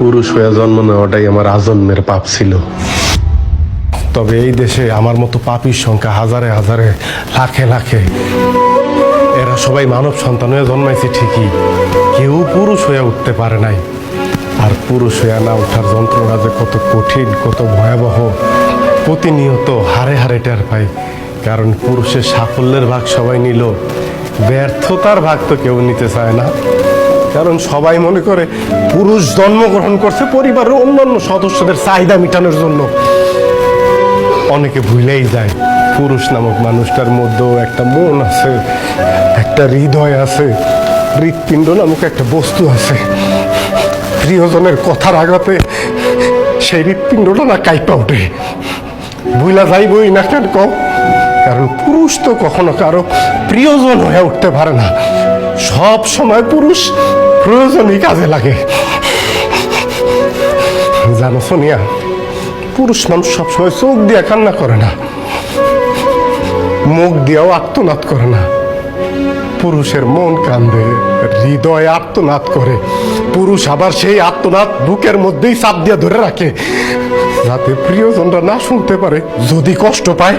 পুরুষ হয়ে জন্ম নেওয়াটাই আমার আজন্মের পাপ ছিল। তবে এই দেশে আমার মতো পাপীর সংখ্যা হাজারে হাজারে, লাখে লাখে। এরা সবাই মানব সন্তান হয়ে জন্মাইছে ঠিকই, কেউ পুরুষ হয়ে উঠতে পারে নাই। আর পুরুষ হয়ে না ওঠার যন্ত্রণা যে কত কঠিন, কত ভয়াবহ, প্রতিনিয়ত হারে হারে টের পাই। কারণ পুরুষের সাফল্যের ভাগ সবাই নিল, ব্যর্থতার ভাগ তো কেউ নিতে চায় না। কারণ সবাই মনে করে পুরুষ জন্মগ্রহণ করছে পরিবারের অন্যান্য সদস্যদের চাহিদা মেটানোর জন্য। অনেকে ভুলেই যায় পুরুষ নামক মানুষটার মধ্যেও একটা মন আছে, একটা হৃদয় আছে, হৃৎপিণ্ড নামক একটা বস্তু আছে। প্রিয়জনের কথার আঘাতে সেই হৃৎপিণ্ডটা না কাইপা ওঠে। ভুলা যাইবই না কেন কম, কারণ পুরুষ তো কখনো কারো প্রিয়জন হয়ে উঠতে পারে না। সব সময় পুরুষ প্রয়োজনই কাজে লাগে। জানো সোনিয়া, পুরুষ মানুষ সবসময় চোখ দিয়ে কান্না করে না, মুখ দিয়েও আর্তনাদ করে না। পুরুষের মন কান্দে, হৃদয় আর্তনাদ করে। পুরুষ আবার সেই আর্তনাদ বুকের মধ্যেই চাপ দিয়ে ধরে রাখে, যাতে প্রিয়জনরা না শুনতে পারে। যদি কষ্ট পায়